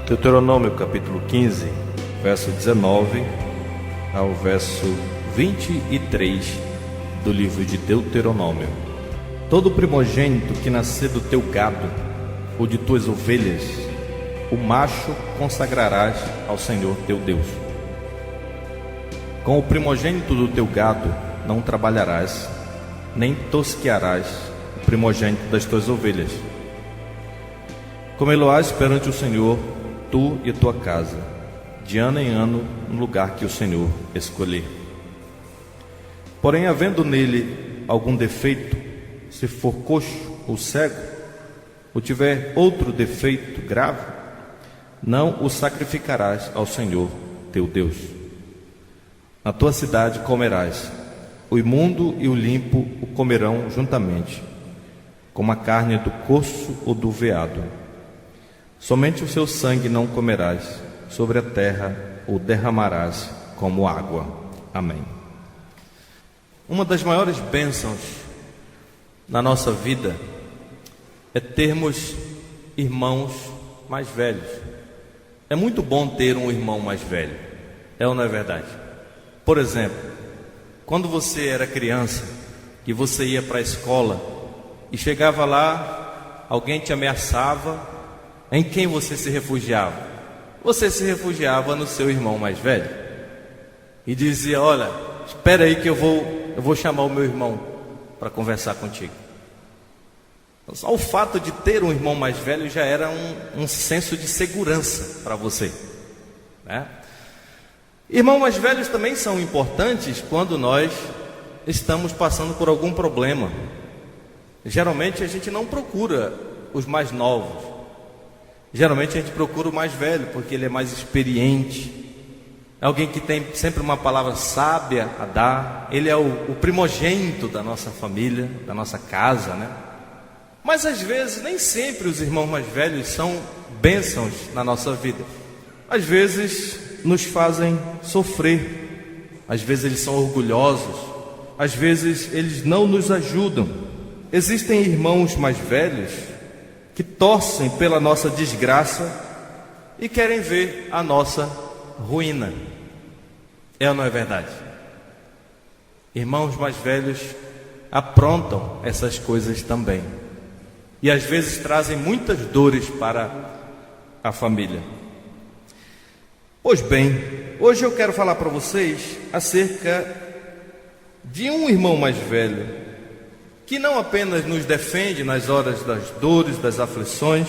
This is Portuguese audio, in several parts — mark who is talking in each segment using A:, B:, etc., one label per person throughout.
A: Deuteronômio capítulo 15, verso 19 ao verso 23 do livro de Deuteronômio. Todo primogênito que nascer do teu gado ou de tuas ovelhas, o macho consagrarás ao Senhor teu Deus. Com o primogênito do teu gado não trabalharás, nem tosquearás o primogênito das tuas ovelhas. Comê-lo-ás perante o Senhor, tu e tua casa, de ano em ano, no lugar que o Senhor escolher. Porém, havendo nele algum defeito, se for coxo ou cego, ou tiver outro defeito grave, não o sacrificarás ao Senhor teu Deus. Na tua cidade comerás, o imundo e o limpo o comerão juntamente, como a carne do corço ou do veado. Somente o seu sangue não comerás, sobre a terra o derramarás como água. Amém. Uma das maiores bênçãos na nossa vida é termos irmãos mais velhos. É muito bom ter um irmão mais velho, é ou não é verdade? Por exemplo, quando você era criança e você ia para a escola e chegava lá, alguém te ameaçava, em quem você se refugiava? Você se refugiava no seu irmão mais velho e dizia: olha, espera aí que eu vou chamar o meu irmão para conversar contigo. Então, só o fato de ter um irmão mais velho já era um senso de segurança para você, né? Irmãos mais velhos também são importantes quando nós estamos passando por algum problema. Geralmente a gente não procura os mais novos. Geralmente a gente procura o mais velho, porque ele é mais experiente, é alguém que tem sempre uma palavra sábia a dar. Ele é o primogênito da nossa família, da nossa casa, né? Mas às vezes nem sempre os irmãos mais velhos são bênçãos na nossa vida. Às vezes nos fazem sofrer, às vezes eles são orgulhosos, às vezes eles não nos ajudam. Existem irmãos mais velhos que torcem pela nossa desgraça e querem ver a nossa ruína. É ou não é verdade? Irmãos mais velhos aprontam essas coisas também, e às vezes trazem muitas dores para a família. Pois bem, hoje eu quero falar para vocês acerca de um irmão mais velho que não apenas nos defende nas horas das dores, das aflições,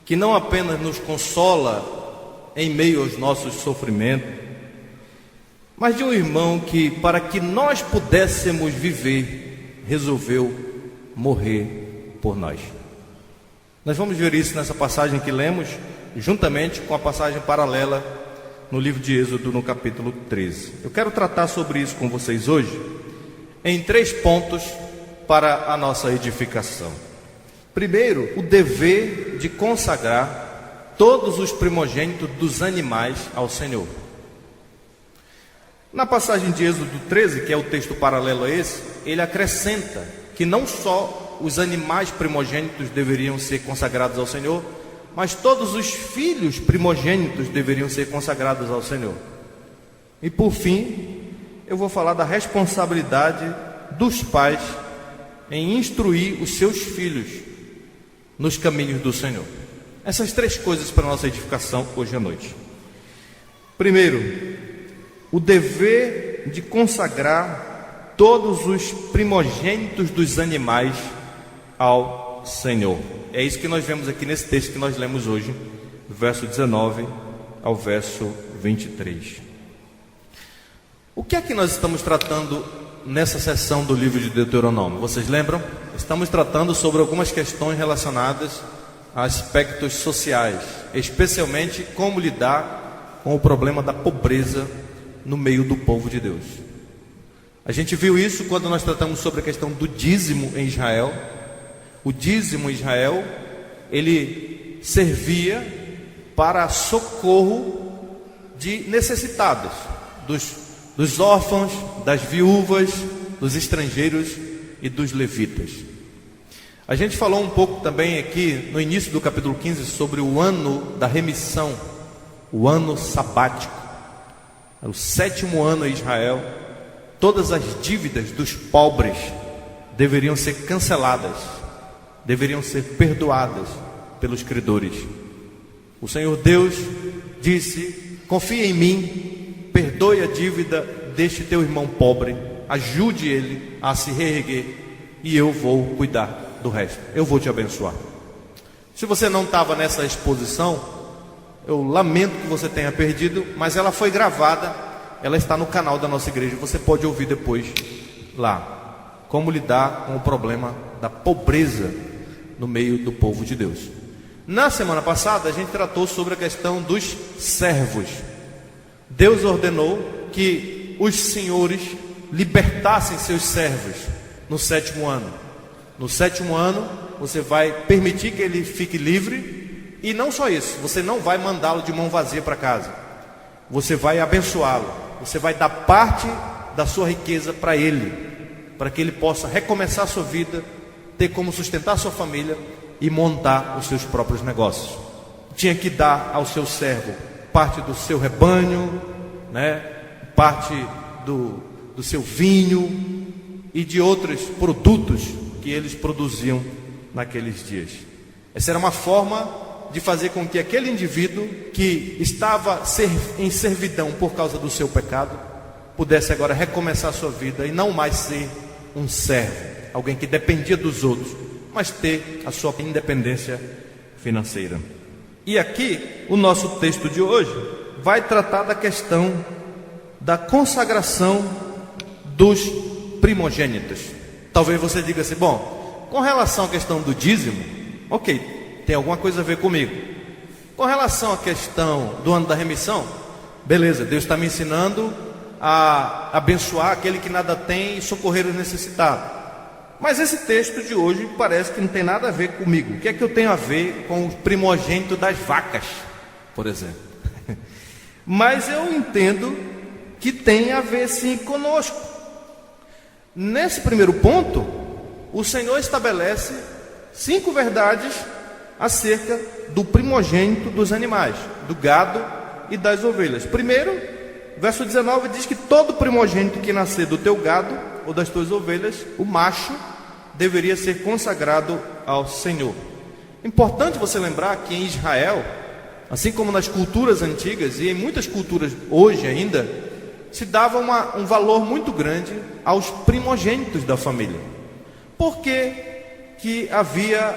A: que não apenas nos consola em meio aos nossos sofrimentos, mas de um irmão que, para que nós pudéssemos viver, resolveu morrer por nós. Nós vamos ver isso nessa passagem que lemos, juntamente com a passagem paralela no livro de Êxodo, no capítulo 13. Eu quero tratar sobre isso com vocês hoje, em 3 pontos para a nossa edificação. Primeiro, o dever de consagrar todos os primogênitos dos animais ao Senhor. Na passagem de Êxodo 13, que é o texto paralelo a esse, ele acrescenta que não só os animais primogênitos deveriam ser consagrados ao Senhor, mas todos os filhos primogênitos deveriam ser consagrados ao Senhor. E por fim, eu vou falar da responsabilidade dos pais em instruir os seus filhos nos caminhos do Senhor. Essas 3 coisas para a nossa edificação hoje à noite. Primeiro, o dever de consagrar todos os primogênitos dos animais ao Senhor. É isso que nós vemos aqui nesse texto que nós lemos hoje, do verso 19 ao verso 23. O que é que nós estamos tratando nessa sessão do livro de Deuteronômio? Vocês lembram? Estamos tratando sobre algumas questões relacionadas a aspectos sociais, especialmente como lidar com o problema da pobreza no meio do povo de Deus. A gente viu isso quando nós tratamos sobre a questão do dízimo em Israel. O dízimo em Israel, ele servia para socorro de necessitados, dos órfãos, das viúvas, dos estrangeiros e dos levitas. A gente falou um pouco também aqui no início do capítulo 15 sobre o ano da remissão, o ano sabático. O 7º ano em Israel, todas as dívidas dos pobres deveriam ser canceladas, deveriam ser perdoadas pelos credores. O Senhor Deus disse: confia em mim, perdoe a dívida deste teu irmão pobre, ajude ele a se reerguer, e eu vou cuidar do resto, eu vou te abençoar. Se você não estava nessa exposição, eu lamento que você tenha perdido, mas ela foi gravada, ela está no canal da nossa igreja, você pode ouvir depois lá, como lidar com o problema da pobreza no meio do povo de Deus. Na semana passada a gente tratou sobre a questão dos servos. Deus ordenou que os senhores libertassem seus servos no 7º ano. No 7º ano você vai permitir que ele fique livre, e não só isso, você não vai mandá-lo de mão vazia para casa, você vai abençoá-lo, você vai dar parte da sua riqueza para ele, para que ele possa recomeçar a sua vida, ter como sustentar a sua família e montar os seus próprios negócios. Tinha que dar ao seu servo parte do seu rebanho, parte do seu vinho e de outros produtos que eles produziam naqueles dias. Essa era uma forma de fazer com que aquele indivíduo que estava em servidão por causa do seu pecado pudesse agora recomeçar a sua vida e não mais ser um servo, alguém que dependia dos outros, mas ter a sua independência financeira. E aqui o nosso texto de hoje vai tratar da questão da consagração dos primogênitos. Talvez você diga assim: bom, com relação à questão do dízimo, ok, tem alguma coisa a ver comigo. Com relação à questão do ano da remissão, beleza, Deus está me ensinando a abençoar aquele que nada tem e socorrer o necessitado. Mas esse texto de hoje parece que não tem nada a ver comigo. O que é que eu tenho a ver com o primogênito das vacas, por exemplo? Mas eu entendo que tem a ver sim conosco. Nesse primeiro ponto, o Senhor estabelece 5 verdades acerca do primogênito dos animais, do gado e das ovelhas. Primeiro, verso 19 diz que todo primogênito que nascer do teu gado ou das tuas ovelhas, o macho, deveria ser consagrado ao Senhor. Importante você lembrar que em Israel, assim como nas culturas antigas e em muitas culturas hoje ainda, se dava um valor muito grande aos primogênitos da família. Por que havia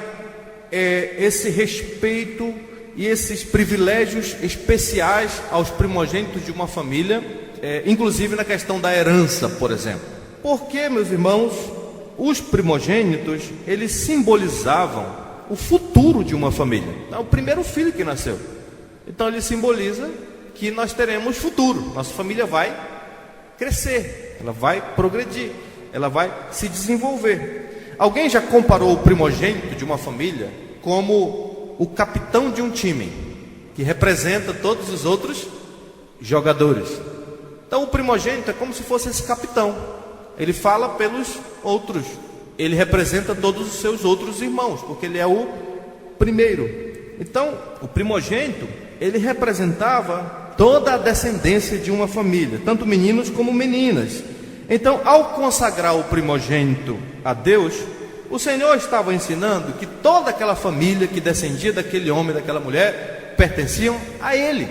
A: esse respeito e esses privilégios especiais aos primogênitos de uma família, inclusive na questão da herança, por exemplo? Porque, meus irmãos, os primogênitos, eles simbolizavam o futuro de uma família. Então, o primeiro filho que nasceu. Então ele simboliza que nós teremos futuro, nossa família vai crescer, ela vai progredir, ela vai se desenvolver. Alguém já comparou o primogênito de uma família como o capitão de um time, que representa todos os outros jogadores? Então o primogênito é como se fosse esse capitão, ele fala pelos outros, ele representa todos os seus outros irmãos, porque ele é o primeiro. Então o primogênito, ele representava toda a descendência de uma família, tanto meninos como meninas. Então, ao consagrar o primogênito a Deus, o Senhor estava ensinando que toda aquela família que descendia daquele homem, daquela mulher, pertenciam a Ele.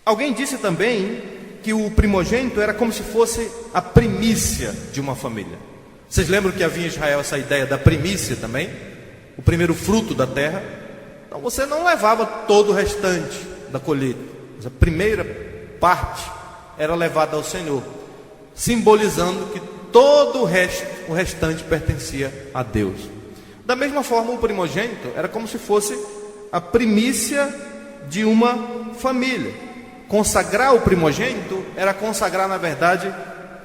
A: Alguém disse também que o primogênito era como se fosse a primícia de uma família. Vocês lembram que havia em Israel essa ideia da primícia também? O primeiro fruto da terra. Então você não levava todo o restante da colheita, mas a primeira parte era levada ao Senhor, simbolizando que todo o restante pertencia a Deus. Da mesma forma, o primogênito era como se fosse a primícia de uma família. Consagrar o primogênito era consagrar, na verdade,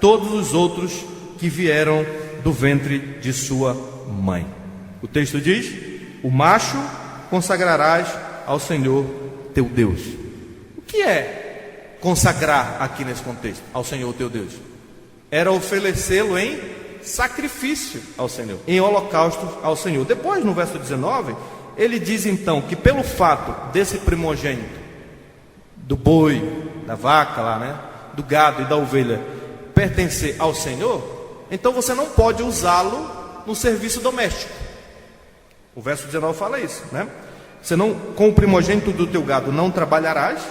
A: todos os outros que vieram do ventre de sua mãe. O texto diz: o macho consagrarás ao Senhor teu Deus. O que é consagrar aqui nesse contexto? Ao Senhor teu Deus. Era oferecê-lo em sacrifício ao Senhor, em holocaustos ao Senhor. Depois, no verso 19, ele diz então que pelo fato desse primogênito, do boi, da vaca lá, né, do gado e da ovelha, pertencer ao Senhor, então você não pode usá-lo no serviço doméstico. O verso 19 fala isso, né? Você não, com o primogênito do teu gado não trabalharás,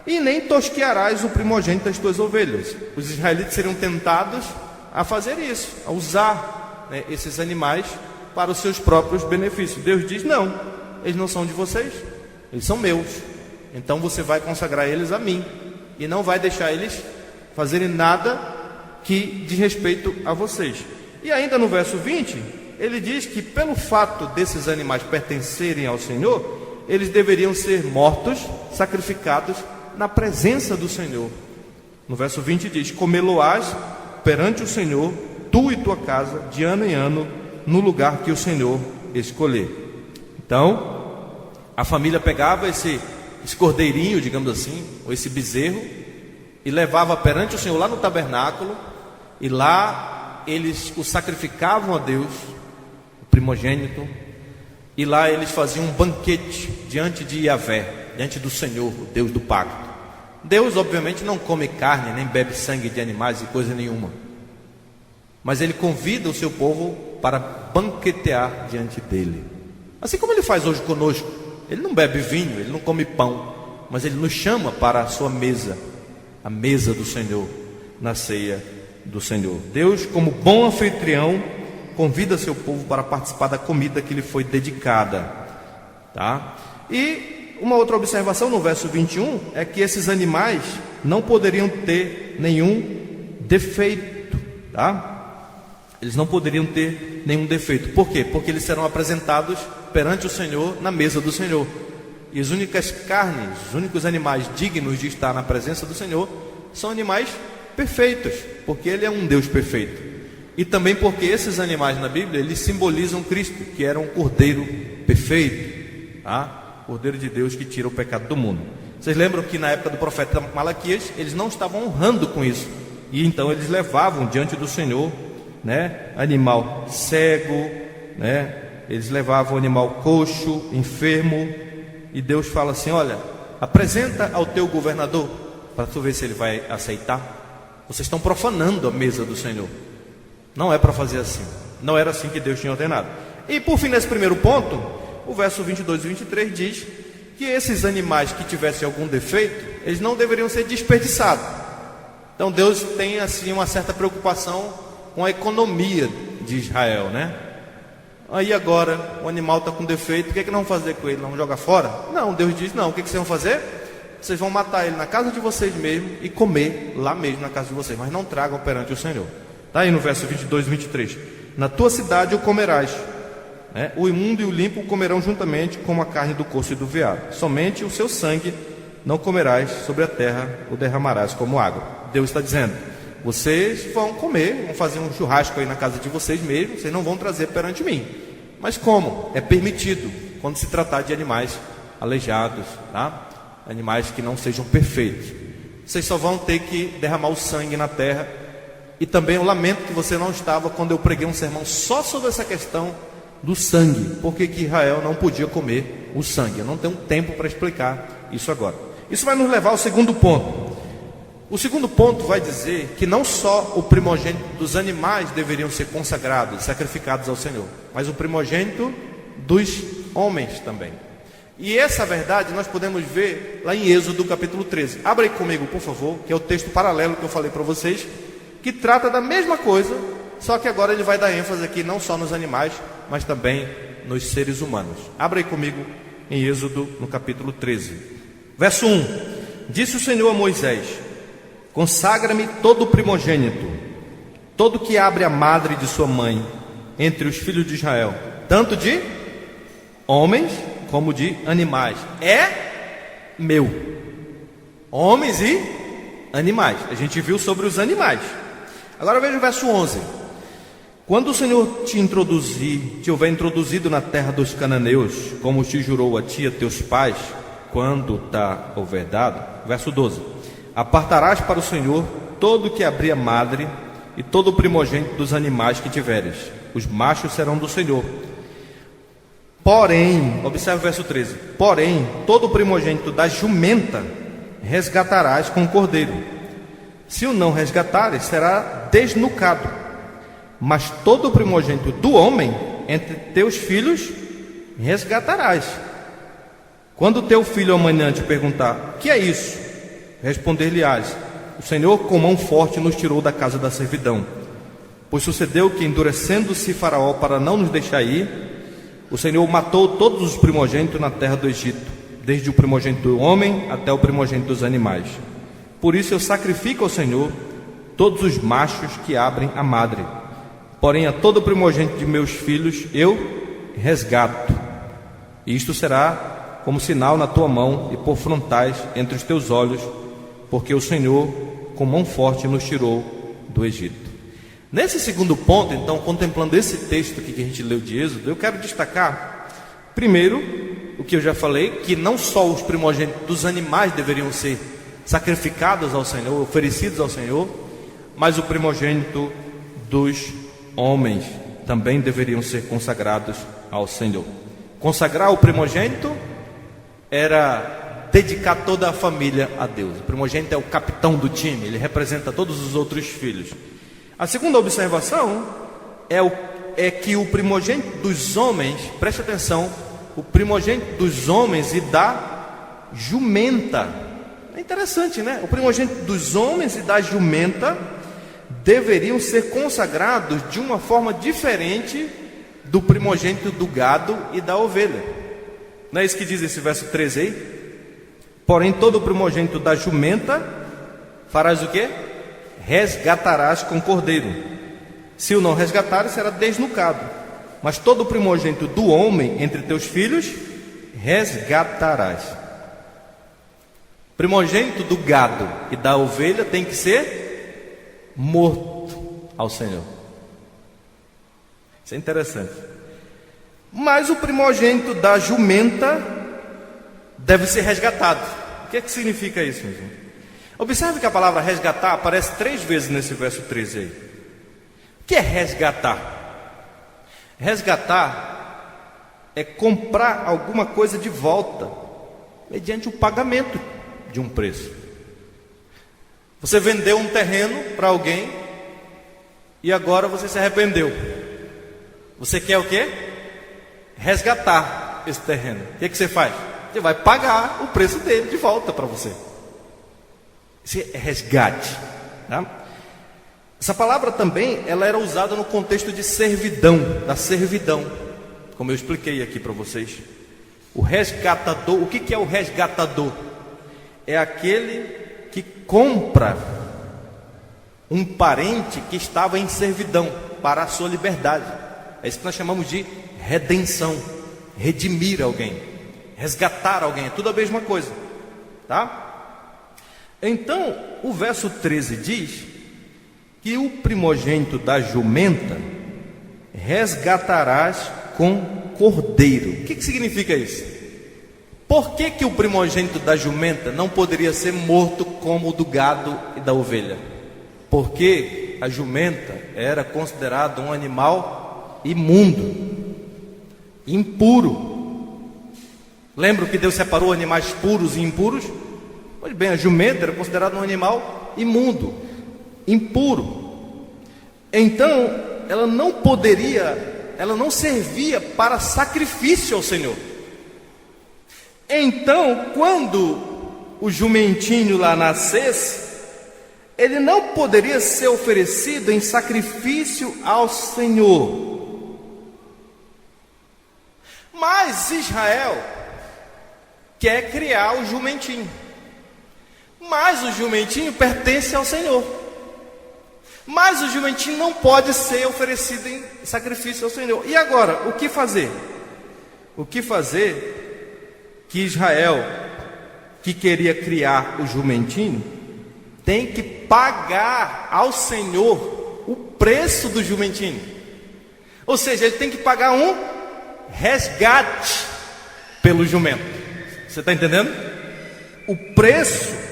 A: e nem tosquearás o primogênito das tuas ovelhas. Os israelitas seriam tentados a fazer isso, a usar, né, esses animais para os seus próprios benefícios. Deus diz: não, eles não são de vocês, eles são meus. Então você vai consagrar eles a mim, e não vai deixar eles fazerem nada que diz respeito a vocês. E ainda no verso 20, ele diz que pelo fato desses animais pertencerem ao Senhor, eles deveriam ser mortos, sacrificados na presença do Senhor. No verso 20 diz: comê-lo-ás perante o Senhor, tu e tua casa, de ano em ano, no lugar que o Senhor escolher. Então, a família pegava esse cordeirinho, digamos assim, ou esse bezerro, e levava perante o Senhor lá no tabernáculo, e lá eles o sacrificavam a Deus, o primogênito, e lá eles faziam um banquete diante de Yahvé, diante do Senhor, o Deus do pacto. Deus obviamente não come carne, nem bebe sangue de animais e coisa nenhuma, mas Ele convida o seu povo para banquetear diante dEle, assim como Ele faz hoje conosco. Ele não bebe vinho, Ele não come pão, mas Ele nos chama para a sua mesa, a mesa do Senhor, na ceia do Senhor. Deus, como bom anfitrião, convida seu povo para participar da comida que lhe foi dedicada, tá? E uma outra observação no verso 21 é que esses animais não poderiam ter nenhum defeito, tá? Eles não poderiam ter nenhum defeito. Por quê? Porque eles serão apresentados perante o Senhor na mesa do Senhor. E as únicas carnes, os únicos animais dignos de estar na presença do Senhor são animais perfeitos, porque Ele é um Deus perfeito. E também porque esses animais na Bíblia, eles simbolizam Cristo, que era um cordeiro perfeito, tá? Cordeiro de Deus que tira o pecado do mundo. Vocês lembram que na época do profeta Malaquias, eles não estavam honrando com isso, e então eles levavam diante do Senhor, né, animal cego, né, eles levavam animal coxo, enfermo, e Deus fala assim: olha, apresenta ao teu governador, para tu ver se ele vai aceitar. Vocês estão profanando a mesa do Senhor. Não é para fazer assim. Não era assim que Deus tinha ordenado. E por fim, nesse primeiro ponto, o verso 22 e 23 diz que esses animais que tivessem algum defeito, eles não deveriam ser desperdiçados. Então Deus tem assim uma certa preocupação com a economia de Israel, né? Aí agora o animal está com defeito, o que é que nós vamos fazer com ele? Vamos jogar fora? Não, Deus diz: não, o que é que vocês vão fazer? Vocês vão matar ele na casa de vocês mesmos e comer lá mesmo na casa de vocês, mas não tragam perante o Senhor. Está aí no verso 22 e 23. Na tua cidade o comerás, né? O imundo e o limpo o comerão juntamente, como a carne do corso e do veado. Somente o seu sangue não comerás, sobre a terra o derramarás como água. Deus está dizendo: vocês vão comer, vão fazer um churrasco aí na casa de vocês mesmos, vocês não vão trazer perante mim. Mas como? É permitido quando se tratar de animais aleijados, tá? Animais que não sejam perfeitos. Vocês só vão ter que derramar o sangue na terra. E também eu lamento que você não estava quando eu preguei um sermão só sobre essa questão do sangue. Por que que Israel não podia comer o sangue? Eu não tenho tempo para explicar isso agora. Isso vai nos levar ao segundo ponto. O segundo ponto vai dizer que não só o primogênito dos animais deveriam ser consagrados, sacrificados ao Senhor, mas o primogênito dos homens também. E essa verdade nós podemos ver lá em Êxodo capítulo 13. Abra aí comigo, por favor, que é o texto paralelo que eu falei para vocês, que trata da mesma coisa, só que agora ele vai dar ênfase aqui não só nos animais, mas também nos seres humanos. Abra aí comigo em Êxodo no capítulo 13. Verso 1. Disse o Senhor a Moisés: consagra-me todo o primogênito, todo que abre a madre de sua mãe, entre os filhos de Israel, tanto de homens como de animais. É meu. Homens e animais. A gente viu sobre os animais. Agora veja o verso 11. Quando o Senhor te houver introduzido na terra dos cananeus, como te jurou a ti e a teus pais, quando tá houver dado. Verso 12. Apartarás para o Senhor todo que abrir a madre e todo o primogênito dos animais que tiveres. Os machos serão do Senhor. Porém, observe o verso 13: porém, todo o primogênito da jumenta resgatarás com o cordeiro. Se o não resgatares, será desnucado. Mas todo o primogênito do homem entre teus filhos resgatarás. Quando teu filho amanhã te perguntar: que é isso? Responder-lhe-ás: o Senhor com mão forte nos tirou da casa da servidão. Pois sucedeu que, endurecendo-se Faraó para não nos deixar ir, o Senhor matou todos os primogênitos na terra do Egito, desde o primogênito do homem até o primogênito dos animais. Por isso eu sacrifico ao Senhor todos os machos que abrem a madre. Porém a todo primogênito de meus filhos eu resgato. E isto será como sinal na tua mão e por frontais entre os teus olhos, porque o Senhor com mão forte nos tirou do Egito. Nesse segundo ponto, então, contemplando esse texto aqui que a gente leu de Êxodo, eu quero destacar, primeiro, o que eu já falei, que não só os primogênitos dos animais deveriam ser sacrificados ao Senhor, oferecidos ao Senhor, mas o primogênito dos homens também deveriam ser consagrados ao Senhor. Consagrar o primogênito era dedicar toda a família a Deus. O primogênito é o capitão do time, ele representa todos os outros filhos. A segunda observação é que o primogênito dos homens, preste atenção, o primogênito dos homens e da jumenta. É interessante, né? O primogênito dos homens e da jumenta deveriam ser consagrados de uma forma diferente do primogênito do gado e da ovelha. Não é isso que diz esse verso 13 aí? Porém, todo o primogênito da jumenta farás o quê? Resgatarás com cordeiro. Se o não resgatares, será desnucado. Mas todo o primogênito do homem entre teus filhos resgatarás. Primogênito do gado e da ovelha tem que ser morto ao Senhor. Isso é interessante. Mas o primogênito da jumenta deve ser resgatado. O que é que significa isso, meu irmão? Observe que a palavra resgatar aparece 3 vezes nesse verso 13 aí. O que é resgatar? Resgatar é comprar alguma coisa de volta, mediante o pagamento de um preço. Você vendeu um terreno para alguém e agora você se arrependeu. Você quer o quê? Resgatar esse terreno. O que você faz? Você vai pagar o preço dele de volta para você. Isso é resgate, tá? Essa palavra também, ela era usada no contexto de servidão, da servidão, como eu expliquei aqui para vocês. O resgatador, o que é o resgatador? É aquele que compra um parente que estava em servidão para a sua liberdade. É isso que nós chamamos de redenção, redimir alguém, resgatar alguém, é tudo a mesma coisa, tá? Então, o verso 13 diz que o primogênito da jumenta resgatarás com cordeiro. O que significa isso? Por que o primogênito da jumenta não poderia ser morto como o do gado e da ovelha? Porque a jumenta era considerada um animal imundo, impuro. Lembra que Deus separou animais puros e impuros? Pois bem, a jumenta era considerada um animal imundo, impuro. Então, ela não servia para sacrifício ao Senhor. Então, quando o jumentinho lá nascesse, ele não poderia ser oferecido em sacrifício ao Senhor. Mas Israel quer criar o jumentinho. Mas o jumentinho pertence ao Senhor. Mas o jumentinho não pode ser oferecido em sacrifício ao Senhor. E agora, o que fazer? O que fazer que Israel, que queria criar o jumentinho, tem que pagar ao Senhor o preço do jumentinho. Ou seja, ele tem que pagar um resgate pelo jumento. Você está entendendo? O preço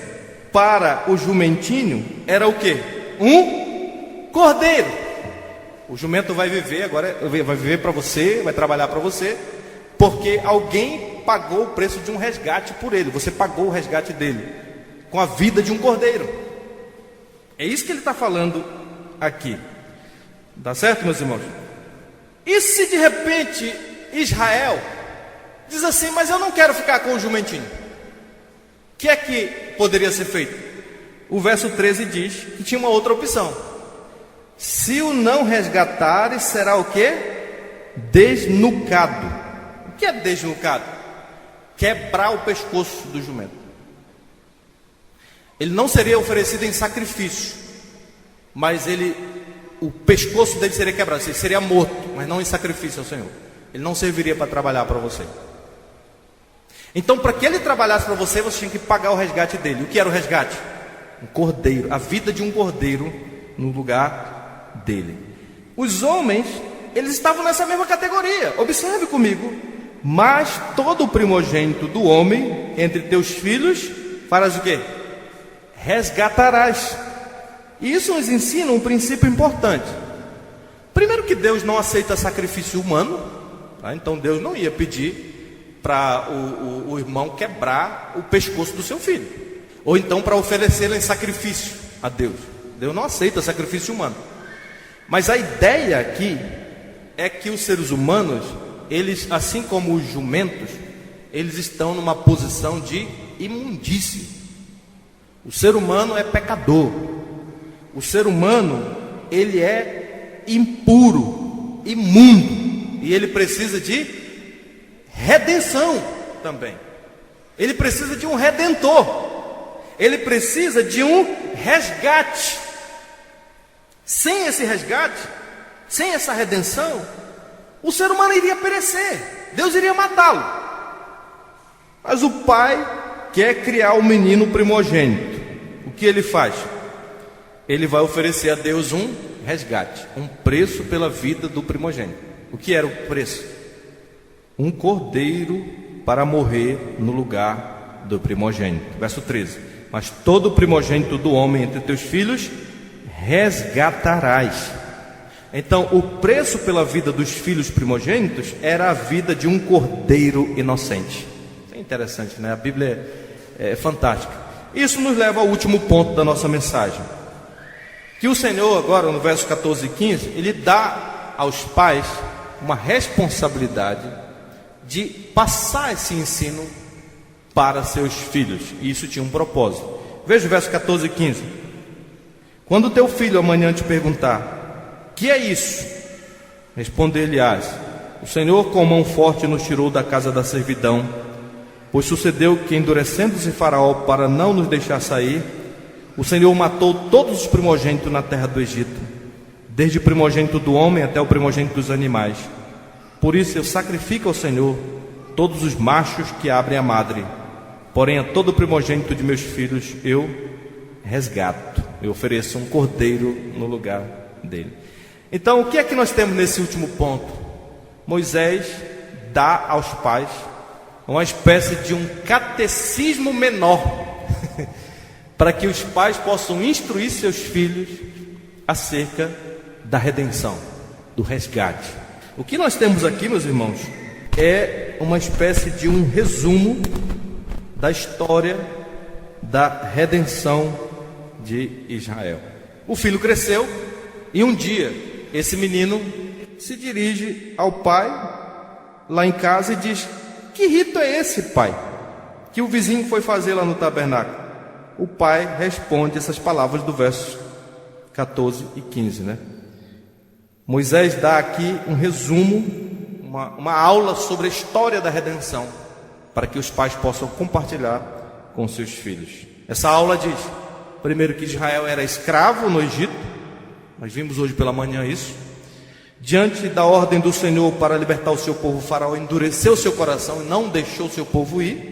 A: para o jumentinho era o quê? Um cordeiro. O jumento vai viver agora, vai viver para você, vai trabalhar para você, porque alguém pagou o preço de um resgate por ele. Você pagou o resgate dele com a vida de um cordeiro. É isso que ele está falando aqui. Tá certo, meus irmãos? E se de repente Israel diz assim: mas eu não quero ficar com o jumentinho? O que é que poderia ser feito? O verso 13 diz que tinha uma outra opção. Se o não resgatares, será o quê? Desnucado. O que é desnucado? Quebrar o pescoço do jumento. Ele não seria oferecido em sacrifício, mas o pescoço dele seria quebrado. Ele seria morto, mas não em sacrifício ao Senhor. Ele não serviria para trabalhar para você. Então, para que ele trabalhasse para você, você tinha que pagar o resgate dele. O que era o resgate? Um cordeiro, a vida de um cordeiro no lugar dele. Os homens, eles estavam nessa mesma categoria. Observe comigo. Mas todo o primogênito do homem entre teus filhos farás o quê? Resgatarás. E isso nos ensina um princípio importante. Primeiro, que Deus não aceita sacrifício humano, tá? Então Deus não ia pedir para o irmão quebrar o pescoço do seu filho, ou então para oferecê-lo em sacrifício a Deus. Deus não aceita sacrifício humano. Mas a ideia aqui é que os seres humanos, eles, assim como os jumentos, eles estão numa posição de imundície. O ser humano é pecador. O ser humano, ele é impuro, imundo, e ele precisa de redenção também. Ele precisa de um redentor. Ele precisa de um resgate. Sem esse resgate, sem essa redenção, o ser humano iria perecer. Deus iria matá-lo. Mas o pai quer criar o menino primogênito. O que ele faz? Ele vai oferecer a Deus um resgate, um preço pela vida do primogênito. O que era o preço? Um cordeiro para morrer no lugar do primogênito. Verso 13: mas todo o primogênito do homem entre teus filhos resgatarás. Então, o preço pela vida dos filhos primogênitos era a vida de um cordeiro inocente. É interessante, né? A Bíblia é fantástica. Isso nos leva ao último ponto da nossa mensagem. Que o Senhor agora, no verso 14 e 15, Ele dá aos pais uma responsabilidade de passar esse ensino para seus filhos. E isso tinha um propósito. Veja o verso 14 e 15. Quando teu filho amanhã te perguntar: que é isso? Responder-lhe-ás: o Senhor com mão forte nos tirou da casa da servidão, pois sucedeu que, endurecendo-se Faraó para não nos deixar sair, o Senhor matou todos os primogênitos na terra do Egito, desde o primogênito do homem até o primogênito dos animais. Por isso eu sacrifico ao Senhor todos os machos que abrem a madre, porém a todo primogênito de meus filhos eu resgato. Eu ofereço um cordeiro no lugar dele. Então, o que é que nós temos nesse último ponto? Moisés dá aos pais uma espécie de um catecismo menor para que os pais possam instruir seus filhos acerca da redenção, do resgate. O que nós temos aqui, meus irmãos, é uma espécie de um resumo da história da redenção de Israel. O filho cresceu e um dia esse menino se dirige ao pai lá em casa e diz: que rito é esse, pai, que o vizinho foi fazer lá no tabernáculo? O pai responde essas palavras do verso 14 e 15, né? Moisés dá aqui um resumo, uma aula sobre a história da redenção, para que os pais possam compartilhar com seus filhos. Essa aula diz, primeiro, que Israel era escravo no Egito. Nós vimos hoje pela manhã isso. Diante da ordem do Senhor para libertar o seu povo, Faraó endureceu seu coração e não deixou seu povo ir.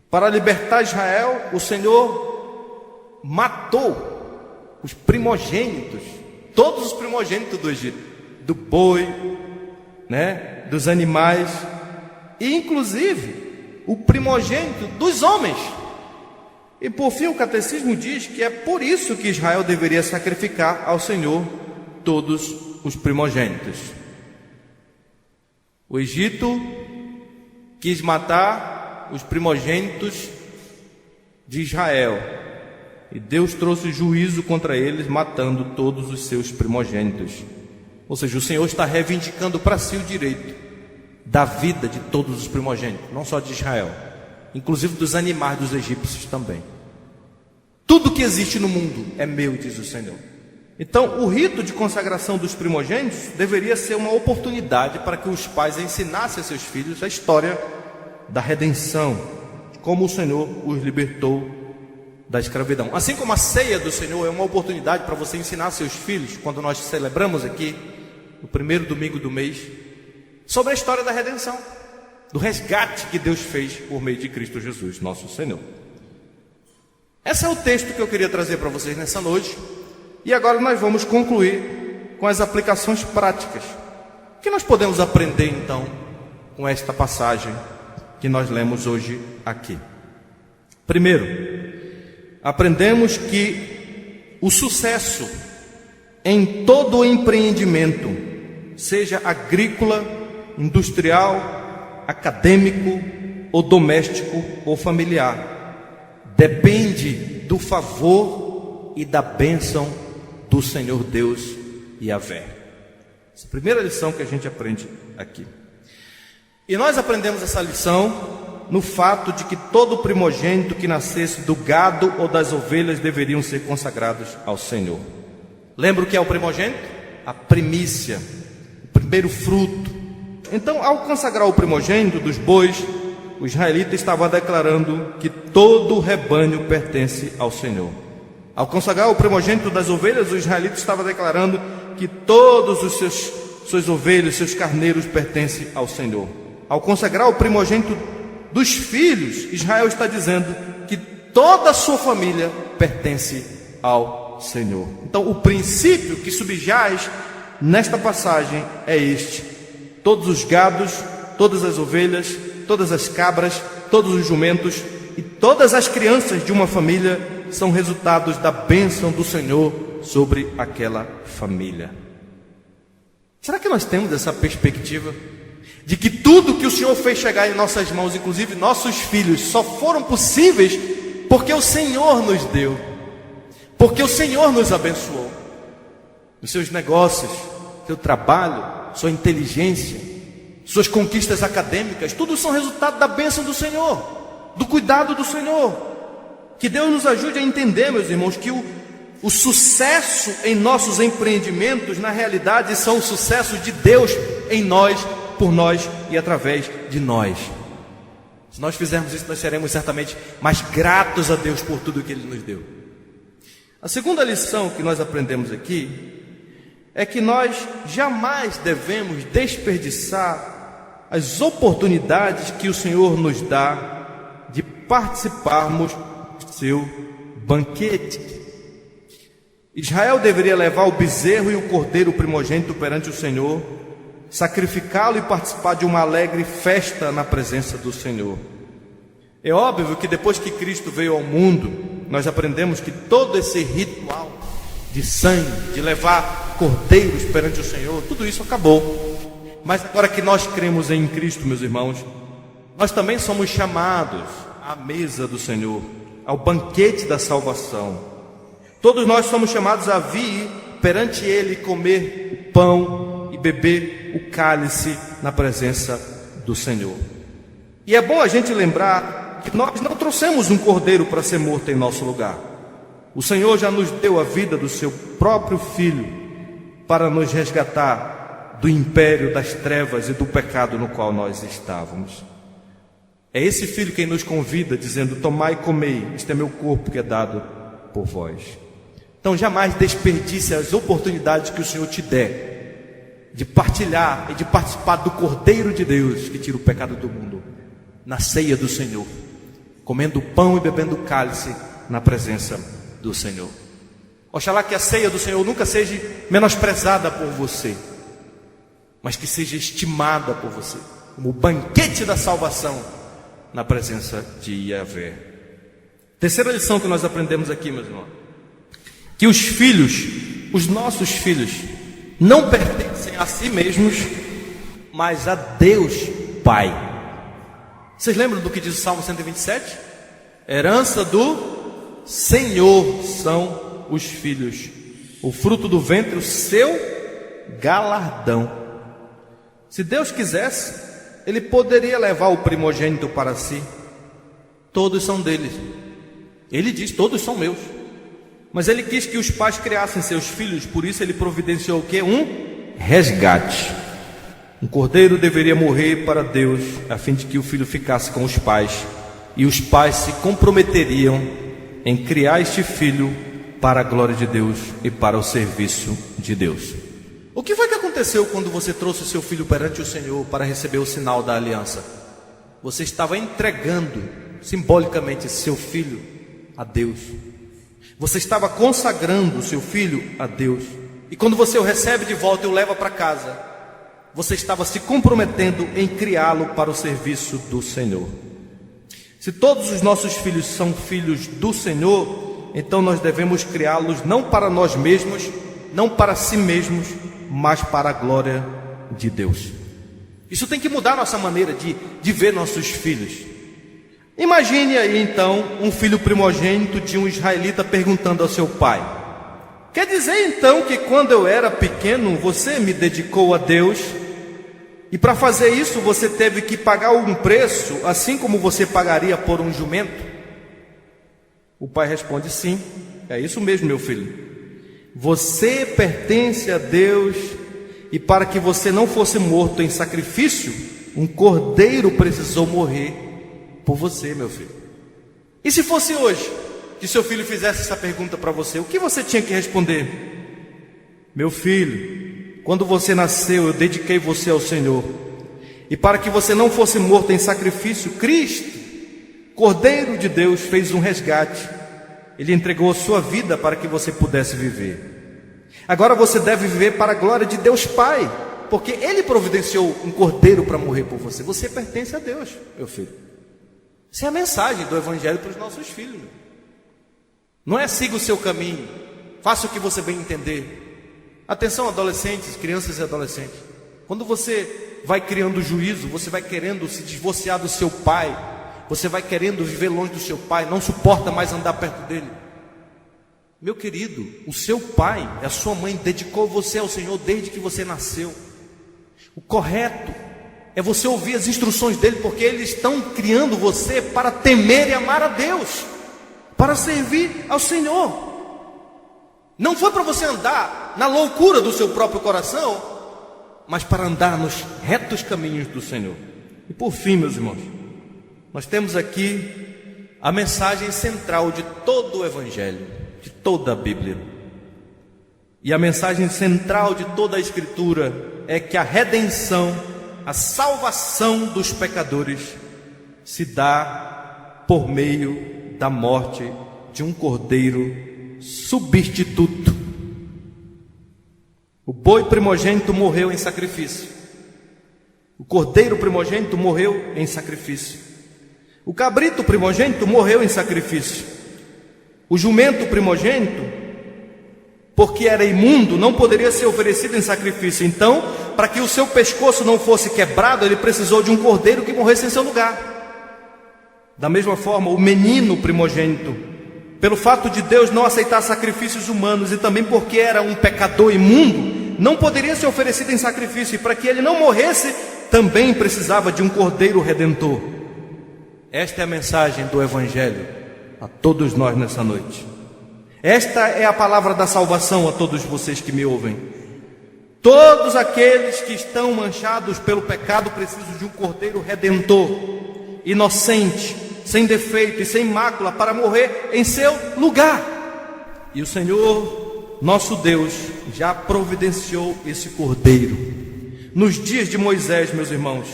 A: Para libertar Israel, o Senhor matou os primogênitos, todos os primogênitos do Egito, do boi, né, dos animais, e inclusive o primogênito dos homens. E por fim, o catecismo diz que é por isso que Israel deveria sacrificar ao Senhor todos os primogênitos. O Egito quis matar os primogênitos de Israel, e Deus trouxe juízo contra eles, matando todos os seus primogênitos. Ou seja, o Senhor está reivindicando para si o direito da vida de todos os primogênitos, não só de Israel, inclusive dos animais dos egípcios também. Tudo que existe no mundo é meu, diz o Senhor. Então, o rito de consagração dos primogênitos deveria ser uma oportunidade para que os pais ensinassem a seus filhos a história da redenção, como o Senhor os libertou da escravidão. Assim como a ceia do Senhor é uma oportunidade para você ensinar a seus filhos, quando nós celebramos aqui, no primeiro domingo do mês, sobre a história da redenção, do resgate que Deus fez por meio de Cristo Jesus, nosso Senhor. Esse é o texto que eu queria trazer para vocês nessa noite. E agora nós vamos concluir com as aplicações práticas. O que nós podemos aprender então com esta passagem que nós lemos hoje aqui? Primeiro, aprendemos que o sucesso em todo o empreendimento, seja agrícola, industrial, acadêmico ou doméstico ou familiar, depende do favor e da bênção do Senhor Deus Yahvé. Essa é a primeira lição que a gente aprende aqui. E nós aprendemos essa lição no fato de que todo primogênito que nascesse do gado ou das ovelhas deveriam ser consagrados ao Senhor. Lembra o que é o primogênito? A primícia, o primeiro fruto. Então, ao consagrar o primogênito dos bois, o israelita estava declarando que todo o rebanho pertence ao Senhor. Ao consagrar o primogênito das ovelhas, o israelita estava declarando que todos os suas ovelhas, seus carneiros pertencem ao Senhor. Ao consagrar o primogênito dos filhos, Israel está dizendo que toda a sua família pertence ao Senhor. Então, o princípio que subjaz nesta passagem é este: todos os gados, todas as ovelhas, todas as cabras, todos os jumentos e todas as crianças de uma família são resultados da bênção do Senhor sobre aquela família. Será que nós temos essa perspectiva de que tudo que o Senhor fez chegar em nossas mãos, inclusive nossos filhos, só foram possíveis porque o Senhor nos deu, porque o Senhor nos abençoou? Os seus negócios, seu trabalho, sua inteligência, suas conquistas acadêmicas, tudo são resultado da bênção do Senhor, do cuidado do Senhor. Que Deus nos ajude a entender, meus irmãos, que o sucesso em nossos empreendimentos, na realidade, são o sucesso de Deus em nós, por nós e através de nós. Se nós fizermos isso, nós seremos certamente mais gratos a Deus por tudo que Ele nos deu. A segunda lição que nós aprendemos aqui é que nós jamais devemos desperdiçar as oportunidades que o Senhor nos dá de participarmos do seu banquete. Israel deveria levar o bezerro e o cordeiro primogênito perante o Senhor, sacrificá-lo e participar de uma alegre festa na presença do Senhor. É óbvio que depois que Cristo veio ao mundo, nós aprendemos que todo esse ritual de sangue, de levar cordeiros perante o Senhor, tudo isso acabou. Mas agora que nós cremos em Cristo, meus irmãos, nós também somos chamados à mesa do Senhor, ao banquete da salvação. Todos nós somos chamados a vir perante Ele, comer o pão e beber o cálice na presença do Senhor. E é bom a gente lembrar que nós não trouxemos um cordeiro para ser morto em nosso lugar. O Senhor já nos deu a vida do seu próprio Filho para nos resgatar do império das trevas e do pecado no qual nós estávamos. É esse Filho quem nos convida, dizendo: tomai e comei, este é meu corpo que é dado por vós. Então jamais desperdice as oportunidades que o Senhor te der de partilhar e de participar do Cordeiro de Deus que tira o pecado do mundo, na ceia do Senhor, comendo o pão e bebendo o cálice na presença do Senhor. Oxalá que a ceia do Senhor nunca seja menosprezada por você, mas que seja estimada por você como o banquete da salvação na presença de Yahvé. Terceira lição que nós aprendemos aqui, meus irmãos: que os filhos, os nossos filhos, não pertencem a si mesmos, mas a Deus Pai. Vocês lembram do que diz o Salmo 127? Herança do Senhor são os filhos, o fruto do ventre, o seu galardão. Se Deus quisesse, Ele poderia levar o primogênito para si. Todos são dele. Ele diz: todos são meus. Mas Ele quis que os pais criassem seus filhos, por isso Ele providenciou o quê? Um resgate. Um cordeiro deveria morrer para Deus, a fim de que o filho ficasse com os pais, e os pais se comprometeriam em criar este filho para a glória de Deus e para o serviço de Deus. O que foi que aconteceu quando você trouxe o seu filho perante o Senhor para receber o sinal da aliança? Você estava entregando simbolicamente seu filho a Deus. Você estava consagrando o seu filho a Deus. E quando você o recebe de volta e o leva para casa, você estava se comprometendo em criá-lo para o serviço do Senhor. Se todos os nossos filhos são filhos do Senhor, então nós devemos criá-los não para nós mesmos, não para si mesmos, mas para a glória de Deus. Isso tem que mudar nossa maneira de ver nossos filhos. Imagine aí então um filho primogênito de um israelita perguntando ao seu pai: quer dizer então que quando eu era pequeno você me dedicou a Deus, e para fazer isso você teve que pagar um preço, assim como você pagaria por um jumento? O pai responde: sim, é isso mesmo, meu filho. Você pertence a Deus, e para que você não fosse morto em sacrifício, um cordeiro precisou morrer por você, meu filho. E se fosse hoje que seu filho fizesse essa pergunta para você, o que você tinha que responder? Meu filho, quando você nasceu, eu dediquei você ao Senhor, e para que você não fosse morto em sacrifício, Cristo, Cordeiro de Deus, fez um resgate. Ele entregou a sua vida para que você pudesse viver. Agora você deve viver para a glória de Deus Pai, porque Ele providenciou um cordeiro para morrer por você. Você pertence a Deus, meu filho. Essa é a mensagem do Evangelho para os nossos filhos. Não é siga o seu caminho, faça o que você bem entender. Atenção, adolescentes, crianças e adolescentes. Quando você vai criando juízo, você vai querendo se divorciar do seu pai, você vai querendo viver longe do seu pai, não suporta mais andar perto dele. Meu querido, o seu pai, a sua mãe dedicou você ao Senhor desde que você nasceu. O correto é você ouvir as instruções dele, porque eles estão criando você para temer e amar a Deus, para servir ao Senhor. Não foi para você andar na loucura do seu próprio coração, mas para andar nos retos caminhos do Senhor. E por fim, meus irmãos, nós temos aqui a mensagem central de todo o Evangelho, de toda a Bíblia. E a mensagem central de toda a Escritura é que a redenção, a salvação dos pecadores se dá por meio da morte de um cordeiro substituto. O boi primogênito morreu em sacrifício. O cordeiro primogênito morreu em sacrifício. O cabrito primogênito morreu em sacrifício. O jumento primogênito, porque era imundo, não poderia ser oferecido em sacrifício. Então, para que o seu pescoço não fosse quebrado, ele precisou de um cordeiro que morresse em seu lugar. Da mesma forma, o menino primogênito, pelo fato de Deus não aceitar sacrifícios humanos, e também porque era um pecador imundo, não poderia ser oferecido em sacrifício. E para que ele não morresse, também precisava de um cordeiro redentor. Esta é a mensagem do Evangelho a todos nós nessa noite. Esta é a palavra da salvação a todos vocês que me ouvem. Todos aqueles que estão manchados pelo pecado precisam de um cordeiro redentor, inocente, sem defeito e sem mácula, para morrer em seu lugar. E o Senhor, nosso Deus, já providenciou esse cordeiro. Nos dias de Moisés, meus irmãos,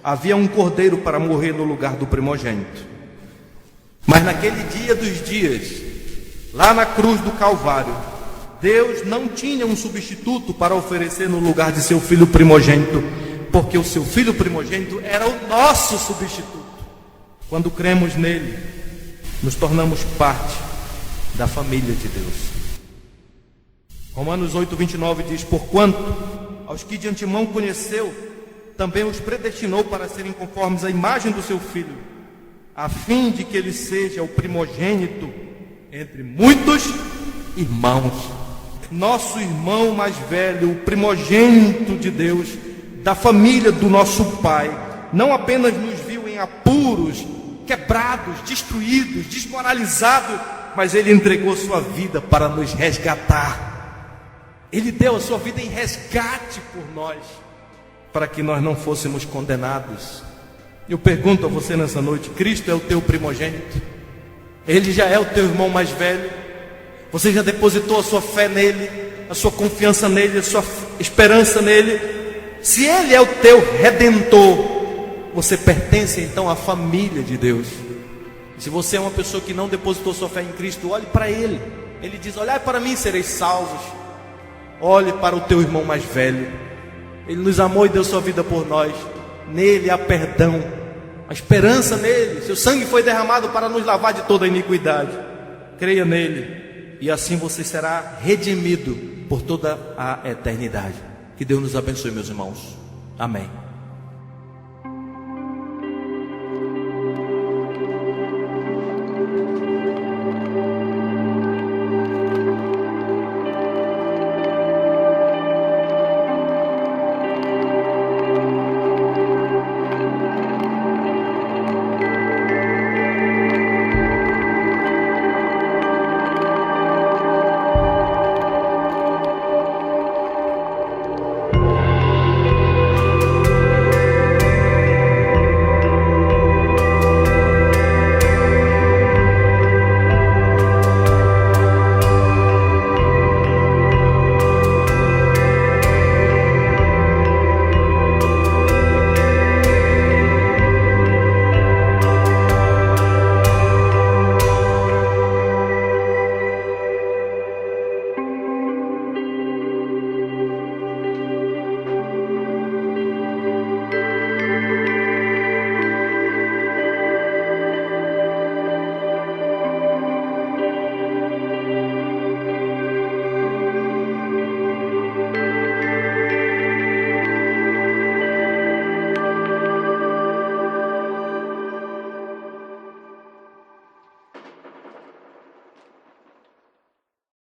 A: havia um cordeiro para morrer no lugar do primogênito. Mas naquele dia dos dias, lá na cruz do Calvário, Deus não tinha um substituto para oferecer no lugar de seu filho primogênito, porque o seu filho primogênito era o nosso substituto. Quando cremos nele, nos tornamos parte da família de Deus. Romanos 8:29 diz: porquanto aos que de antemão conheceu, também os predestinou para serem conformes à imagem do seu Filho, a fim de que ele seja o primogênito entre muitos irmãos. Nosso irmão mais velho, o primogênito de Deus, da família do nosso Pai, não apenas nos viu em apuros, quebrados, destruídos, desmoralizados, mas Ele entregou sua vida para nos resgatar. Ele deu a sua vida em resgate por nós, para que nós não fôssemos condenados. Eu pergunto a você nessa noite: Cristo é o teu primogênito? Ele já é o teu irmão mais velho? Você já depositou a sua fé nele, a sua confiança nele, a sua esperança nele? Se Ele é o teu redentor, você pertence então à família de Deus. Se você é uma pessoa que não depositou sua fé em Cristo, olhe para Ele. Ele diz: olhai para mim, sereis salvos. Olhe para o teu irmão mais velho. Ele nos amou e deu sua vida por nós. Nele há perdão, a esperança nele. Seu sangue foi derramado para nos lavar de toda a iniquidade. Creia nele, e assim você será redimido por toda a eternidade. Que Deus nos abençoe, meus irmãos. Amém.